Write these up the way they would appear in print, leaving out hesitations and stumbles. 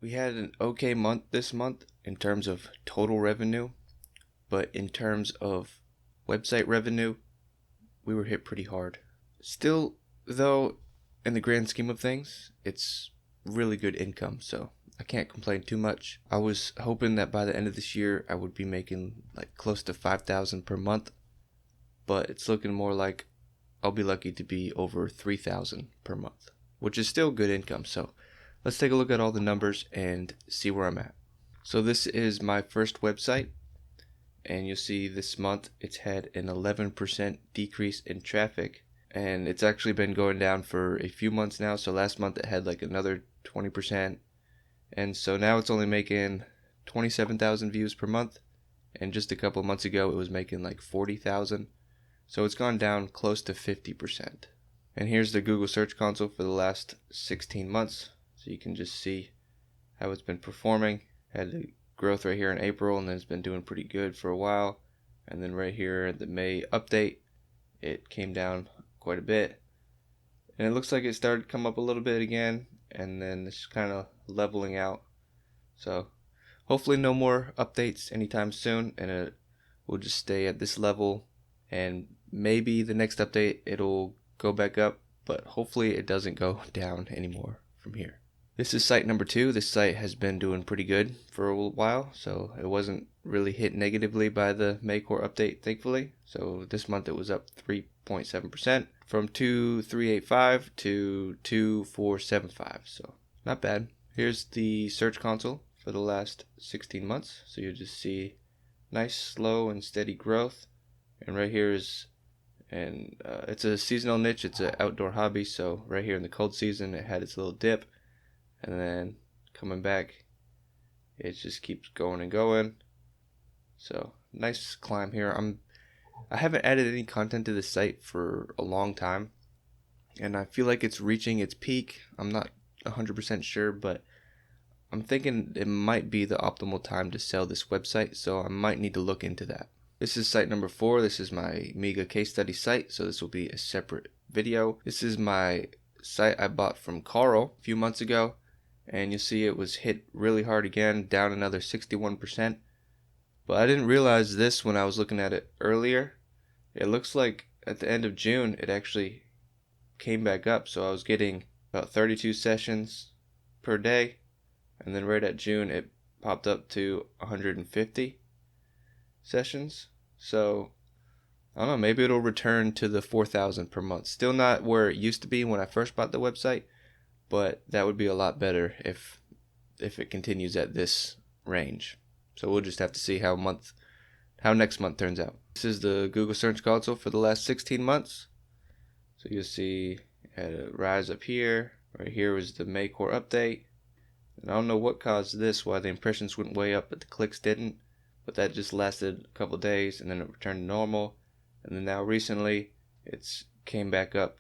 We had an okay month this month in terms of total revenue, but in terms of website revenue, we were hit pretty hard. Still, though, in the grand scheme of things, it's really good income, so I can't complain too much. I was hoping that by the end of this year, I would be making like close to $5,000 per month, but it's looking more like I'll be lucky to be over $3,000 per month, which is still good income. So let's take a look at all the numbers and see where I'm at. So this is my first website, and you'll see this month it's had an 11% decrease in traffic, and it's actually been going down for a few months now. So last month it had like another 20%, and so now it's only making 27,000 views per month, and just a couple of months ago it was making like 40,000. So it's gone down close to 50%. And here's the Google Search Console for the last 16 months. So you can just see how it's been performing. Had the growth right here in April, and then it's been doing pretty good for a while. And then right here at the May update, it came down quite a bit. And it looks like it started to come up a little bit again, and then it's kind of leveling out. So hopefully no more updates anytime soon, and it will just stay at this level. And maybe the next update it'll go back up, but hopefully it doesn't go down anymore from here. This is site number 2. This site has been doing pretty good for a while, so it wasn't really hit negatively by the May core update, thankfully. So this month it was up 3.7% from 2385 to 2475, so not bad. Here's the Search Console for the last 16 months. So you'll just see nice, slow, and steady growth. And right here is, it's a seasonal niche. It's an outdoor hobby. So right here in the cold season, it had its little dip, and then coming back, it just keeps going and going. So nice climb here. I haven't added any content to this site for a long time, and I feel like it's reaching its peak. I'm not 100% sure, but I'm thinking it might be the optimal time to sell this website. So I might need to look into that. This is site number 4. This is my MEGA case study site, so this will be a separate video. This is my site I bought from Carl a few months ago, and you'll see it was hit really hard again, down another 61%. But I didn't realize this when I was looking at it earlier. It looks like at the end of June it actually came back up, so I was getting about 32 sessions per day, and then right at June it popped up to 150 sessions. So I don't know, maybe it'll return to the 4,000 per month. Still not where it used to be when I first bought the website, but that would be a lot better if it continues at this range. So we'll just have to see how next month turns out. This is the Google Search Console for the last 16 months. So you'll see it had a rise up here. Right here was the May core update. And I don't know what caused this, why the impressions went way up but the clicks didn't. But that just lasted a couple days, and then it returned to normal. And then now recently, it's came back up,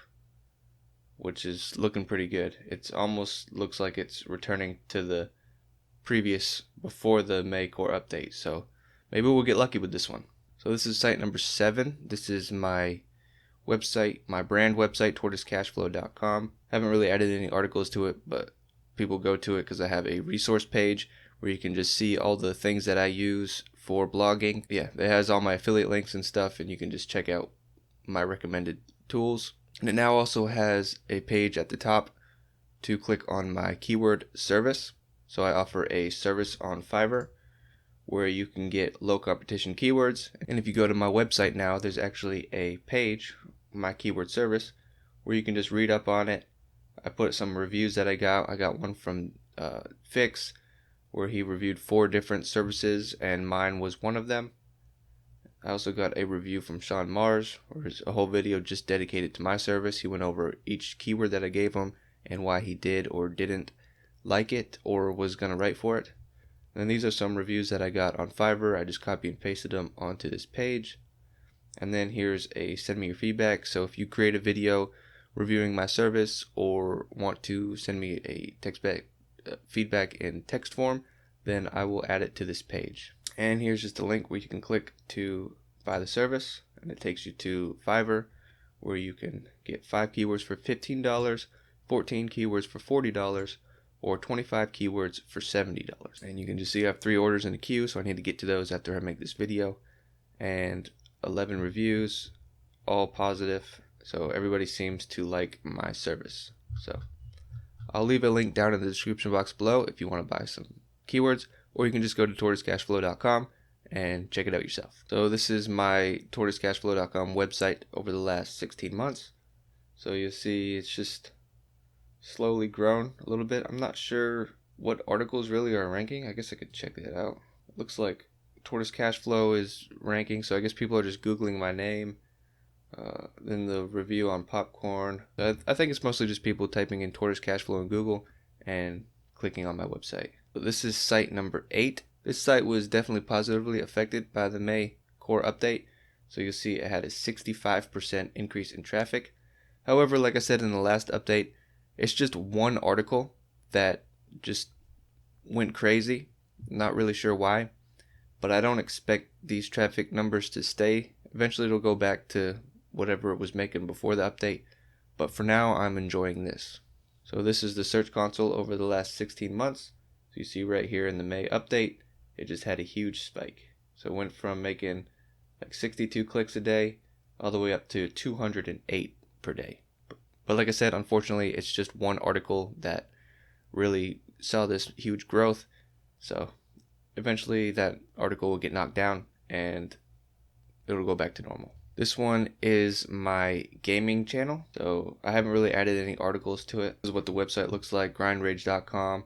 which is looking pretty good. It's almost looks like it's returning to the previous, before the May core update. So maybe we'll get lucky with this one. So this is site number 7. This is my website, my brand website, tortoisecashflow.com. Haven't really added any articles to it, but people go to it because I have a resource page where you can just see all the things that I use for blogging. Yeah, it has all my affiliate links and stuff, and you can just check out my recommended tools. And it now also has a page at the top to click on my keyword service. So I offer a service on Fiverr where you can get low competition keywords. And if you go to my website now, there's actually a page, my keyword service, where you can just read up on it. I put some reviews that I got. I got one from Fix, where he reviewed 4 different services, and mine was one of them. I also got a review from Sean Mars, where there's a whole video just dedicated to my service. He went over each keyword that I gave him and why he did or didn't like it or was going to write for it. And these are some reviews that I got on Fiverr. I just copy and pasted them onto this page. And then here's a send me your feedback. So if you create a video reviewing my service or want to send me a feedback in text form, then I will add it to this page. And here's just a link where you can click to buy the service, and it takes you to Fiverr, where you can get 5 keywords for $15, 14 keywords for $40, or 25 keywords for $70. And you can just see I have 3 orders in the queue, so I need to get to those after I make this video. And 11 reviews, all positive, so everybody seems to like my service. So I'll leave a link down in the description box below if you want to buy some keywords, or you can just go to tortoisecashflow.com and check it out yourself. So this is my tortoisecashflow.com website over the last 16 months. So you'll see it's just slowly grown a little bit. I'm not sure what articles really are ranking. I guess I could check that out. It looks like Tortoise Cashflow is ranking, so I guess people are just Googling my name. Then the review on popcorn. I think it's mostly just people typing in Tortoise Cashflow in Google and clicking on my website. So this is site number 8. This site was definitely positively affected by the May core update. So you'll see it had a 65% increase in traffic. However, like I said in the last update, it's just one article that just went crazy. Not really sure why, but I don't expect these traffic numbers to stay. Eventually it'll go back to whatever it was making before the update, but for now I'm enjoying this. So this is the search console over the last 16 months. So you see right here in the May update, it just had a huge spike. So it went from making like 62 clicks a day all the way up to 208 per day. But like I said, unfortunately it's just one article that really saw this huge growth. So eventually that article will get knocked down and it'll go back to normal. This one is my gaming channel, so I haven't really added any articles to it. This is what the website looks like, grindrage.com.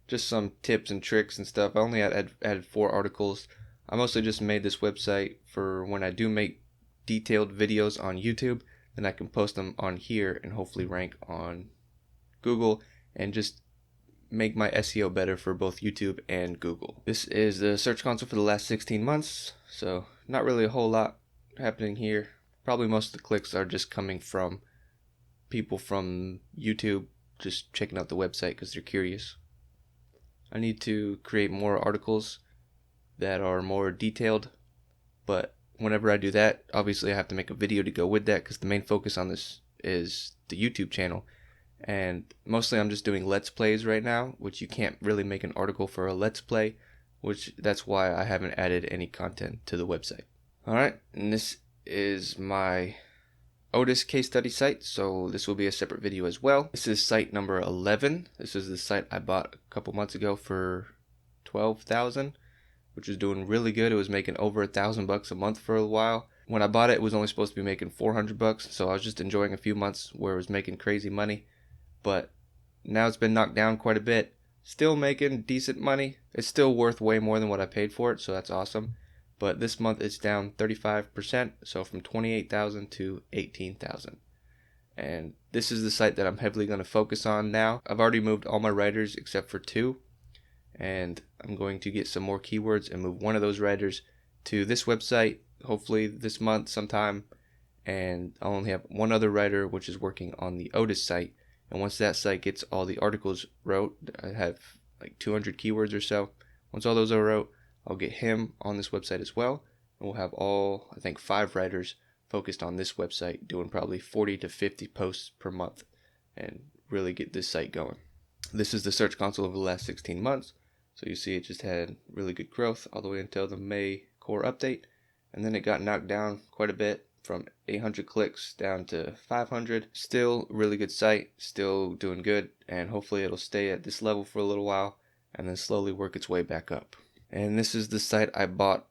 Just some tips and tricks and stuff. I only added 4 articles. I mostly just made this website for when I do make detailed videos on YouTube, then I can post them on here and hopefully rank on Google and just make my SEO better for both YouTube and Google. This is the search console for the last 16 months, so not really a whole lot happening here. Probably most of the clicks are just coming from people from YouTube just checking out the website because they're curious. I need to create more articles that are more detailed, but whenever I do that, obviously I have to make a video to go with that because the main focus on this is the YouTube channel. And mostly I'm just doing Let's Plays right now, which you can't really make an article for a Let's Play, which that's why I haven't added any content to the website. Alright, and this is my Otis case study site, so this will be a separate video as well. This is site number 11. This is the site I bought a couple months ago for $12,000, which was doing really good. It was making over $1,000 a month for a while. When I bought it, it was only supposed to be making $400, so I was just enjoying a few months where it was making crazy money. But now it's been knocked down quite a bit. Still making decent money. It's still worth way more than what I paid for it, so that's awesome. But this month it's down 35%, so from $28,000 to $18,000. And this is the site that I'm heavily going to focus on now. I've already moved all my writers except for 2, and I'm going to get some more keywords and move one of those writers to this website, hopefully this month sometime. And I'll only have one other writer, which is working on the Otis site. And once that site gets all the articles wrote, I have like 200 keywords or so. Once all those are wrote, I'll get him on this website as well. And we'll have all, I think, 5 writers focused on this website, doing probably 40 to 50 posts per month and really get this site going. This is the search console over the last 16 months. So you see it just had really good growth all the way until the May core update. And then it got knocked down quite a bit from 800 clicks down to 500. Still really good site, still doing good, and hopefully it'll stay at this level for a little while and then slowly work its way back up. And this is the site I bought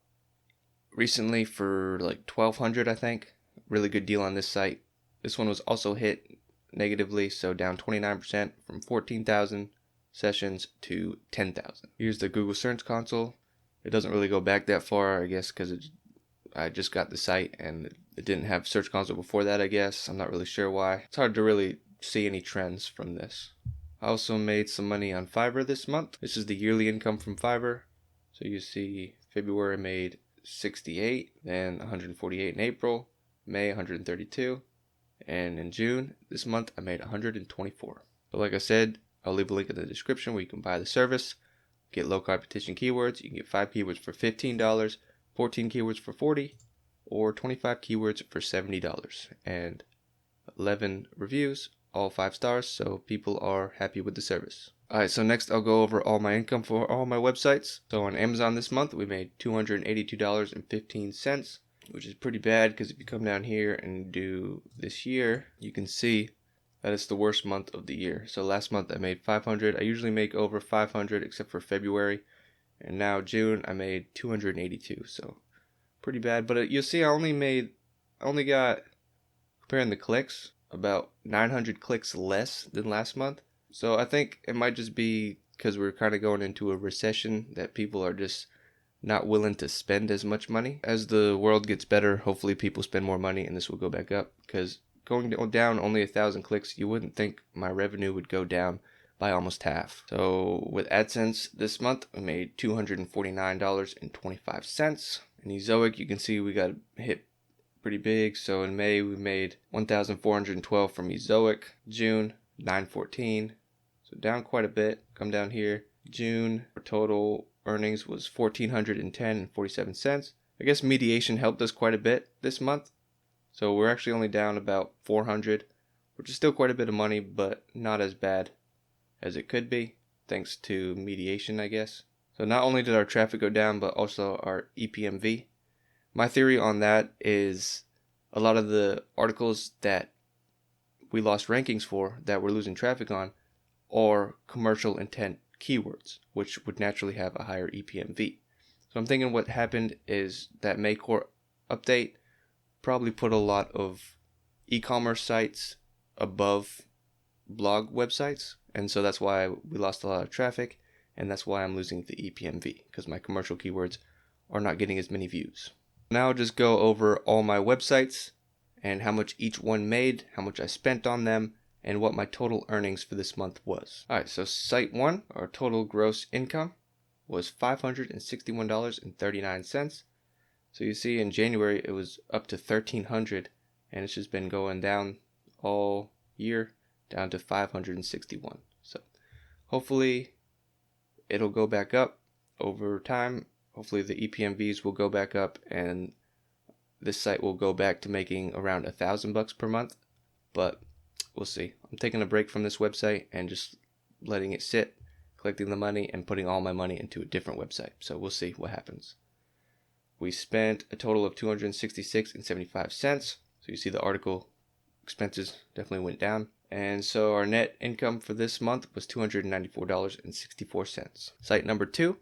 recently for like $1,200, I think. Really good deal on this site. This one was also hit negatively, so down 29% from 14,000 sessions to 10,000. Here's the Google Search Console. It doesn't really go back that far, I guess, because I just got the site and it didn't have Search Console before that, I guess. I'm not really sure why. It's hard to really see any trends from this. I also made some money on Fiverr this month. This is the yearly income from Fiverr. So you see February made 68, then 148 in April, May 132, and in June this month I made 124. But like I said, I'll leave a link in the description where you can buy the service, get low competition keywords. You can get 5 keywords for $15, 14 keywords for $40, or 25 keywords for $70, and 11 reviews, all 5 stars, so people are happy with the service. Alright, so next I'll go over all my income for all my websites. So on Amazon this month, we made $282.15, which is pretty bad because if you come down here and do this year, you can see that it's the worst month of the year. So last month I made 500. I usually make over 500 except for February. And now June I made 282. So pretty bad. But you'll see I only got, comparing the clicks, about 900 clicks less than last month. So I think it might just be because we're kind of going into a recession that people are just not willing to spend as much money. As the world gets better, hopefully people spend more money and this will go back up, because going down only 1,000 clicks, you wouldn't think my revenue would go down by almost half. So with AdSense this month, we made $249.25. In Ezoic, you can see we got hit pretty big. So in May, we made $1,412 from Ezoic. June, $914. So down quite a bit. Come down here. June, our total earnings was $1,410.47. I guess mediation helped us quite a bit this month. So we're actually only down about $400, which is still quite a bit of money, but not as bad as it could be, thanks to mediation, I guess. So not only did our traffic go down, but also our EPMV. My theory on that is a lot of the articles that we lost rankings for, that we're losing traffic on, are commercial intent keywords, which would naturally have a higher EPMV. So I'm thinking what happened is that Maycore update probably put a lot of e-commerce sites above blog websites, and so that's why we lost a lot of traffic, and that's why I'm losing the EPMV, because my commercial keywords are not getting as many views. Now I'll just go over all my websites and how much each one made, how much I spent on them, and what my total earnings for this month was. Alright, so site 1, our total gross income was $561.39. So you see in January it was up to $1,300, and it's just been going down all year, down to $561. So hopefully it'll go back up over time. Hopefully the EPMVs will go back up and this site will go back to making around $1,000 per month, but we'll see. I'm taking a break from this website and just letting it sit, collecting the money and putting all my money into a different website. So we'll see what happens. We spent a total of $266.75. So you see the article expenses definitely went down. And so our net income for this month was $294.64. Site number 2.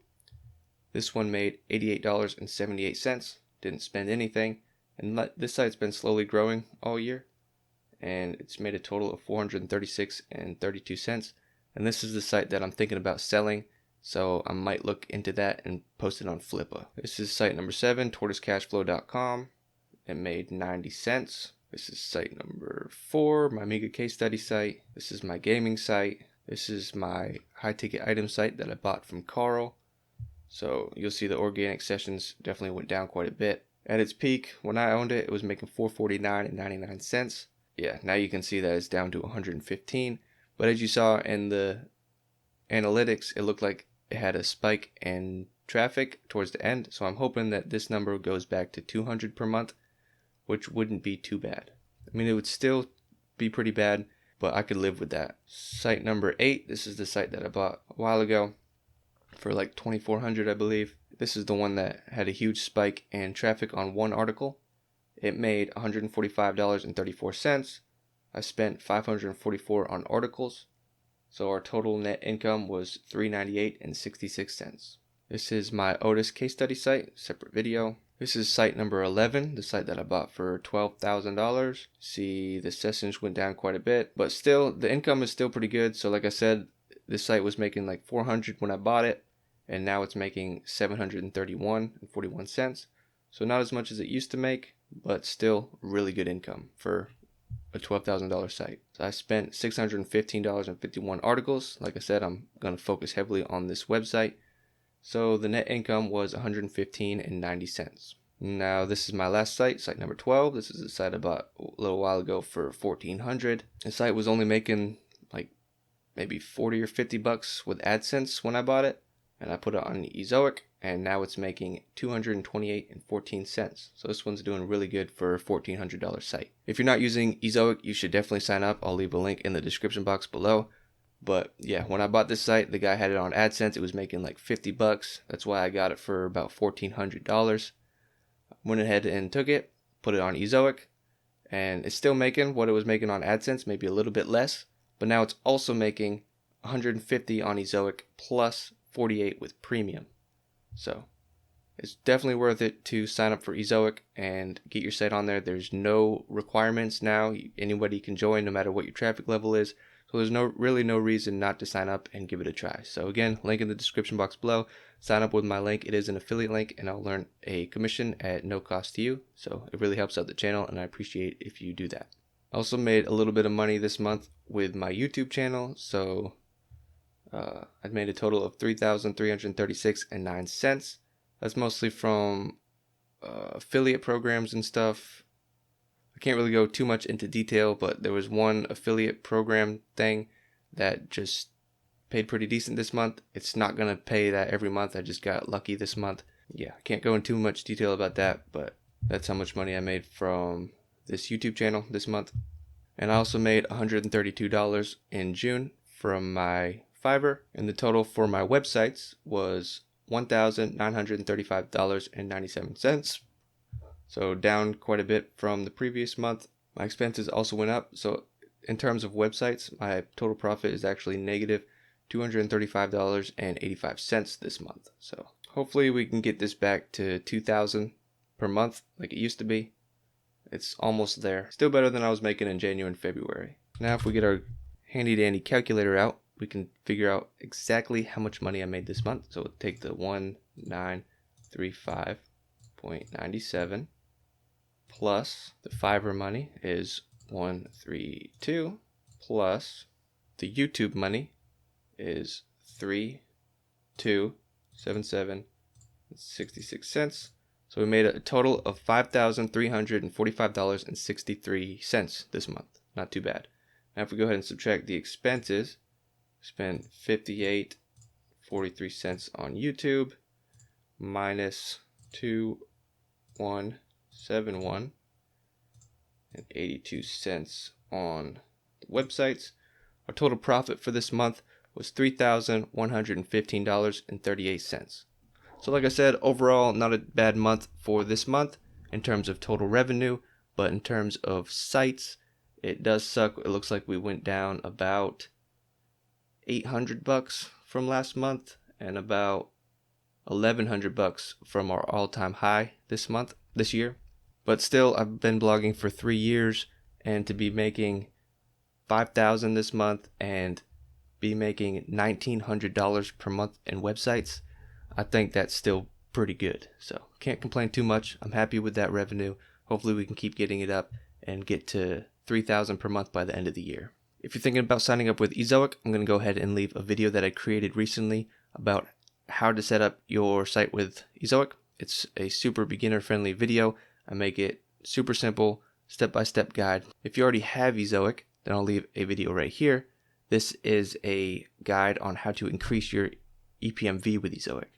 This one made $88.78. Didn't spend anything. And this site's been slowly growing all year. And it's made a total of $436.32. And this is the site that I'm thinking about selling. So I might look into that and post it on Flippa. This is site number 7, tortoisecashflow.com. It made 90 cents. This is site number 4, my Amiga case study site. This is my gaming site. This is my high ticket item site that I bought from Carl. So you'll see the organic sessions definitely went down quite a bit. At its peak, when I owned it, it was making $449.99. Yeah, now you can see that it's down to 115. But as you saw in the analytics, it looked like it had a spike in traffic towards the end. So I'm hoping that this number goes back to 200 per month, which wouldn't be too bad. I mean, it would still be pretty bad, but I could live with that. Site number 8, this is the site that I bought a while ago for like $2,400, I believe. This is the one that had a huge spike in traffic on one article. It made $145.34. I spent $544 on articles. So our total net income was $398.66. This is my Otis case study site, separate video. This is site number 11, the site that I bought for $12,000. See, the sessions went down quite a bit, but still, the income is still pretty good. So like I said, this site was making like $400 when I bought it, and now it's making $731.41. So not as much as it used to make, but still really good income for a $12,000 site. So I spent $615.51 articles. Like I said, I'm going to focus heavily on this website. So the net income was $115.90. Now this is my last site, site number 12. This is a site I bought a little while ago for $1,400. The site was only making like maybe $40 or $50 with AdSense when I bought it, and I put it on Ezoic. and now it's making $228.14. So this one's doing really good for a $1,400 site. If you're not using Ezoic, you should definitely sign up. I'll leave a link in the description box below. But yeah, when I bought this site, the guy had it on AdSense. It was making like 50 bucks. That's why I got it for about $1,400. Went ahead and took it, put it on Ezoic, and it's still making what it was making on AdSense, maybe a little bit less. But now it's also making 150 on Ezoic plus 48 with premium. So it's definitely worth it to sign up for Ezoic and get your site on there. There's no requirements now. Anybody can join no matter what your traffic level is. So there's really no reason not to sign up and give it a try. So again, link in the description box below. Sign up with my link. It is an affiliate link, and I'll earn a commission at no cost to you. So it really helps out the channel, and I appreciate if you do that. I also made a little bit of money this month with my YouTube channel. So I made a total of $3,336.09. That's mostly from affiliate programs and stuff. I can't really go too much into detail, but there was one affiliate program thing that just paid pretty decent this month. It's not going to pay that every month. I just got lucky this month. Yeah, I can't go into too much detail about that, but that's how much money I made from this YouTube channel this month. And I also made $132 in June from my Fiverr, and the total for my websites was $1,935.97. So down quite a bit from the previous month. My expenses also went up. So in terms of websites, my total profit is actually negative $235.85 this month. So hopefully we can get this back to $2,000 per month like it used to be. It's almost there. Still better than I was making in January and February. Now if we get our handy dandy calculator out, we can figure out exactly how much money I made this month. So we'll take the 1935.97 plus the Fiverr money is 132 plus the YouTube money is 3,277.66. So we made a total of $5,345.63 this month. Not too bad. Now if we go ahead and subtract the expenses, spend 58.43 on YouTube minus 2,171 and 82 cents on the websites. Our total profit for this month was $3,115.38. So like I said, overall not a bad month for this month in terms of total revenue, but in terms of sites, it does suck. It looks like we went down about $800 from last month and about $1,100 from our all-time high this year. But still, I've been blogging for 3 years, and to be making $5,000 this month and be making $1,900 per month in websites, I think that's still pretty good. So can't complain too much. I'm happy with that revenue. Hopefully we can keep getting it up and get to $3,000 per month by the end of the year. If you're thinking about signing up with Ezoic, I'm going to go ahead and leave a video that I created recently about how to set up your site with Ezoic. It's a super beginner friendly video. I make it super simple, step-by-step guide. If you already have Ezoic, then I'll leave a video right here. This is a guide on how to increase your EPMV with Ezoic.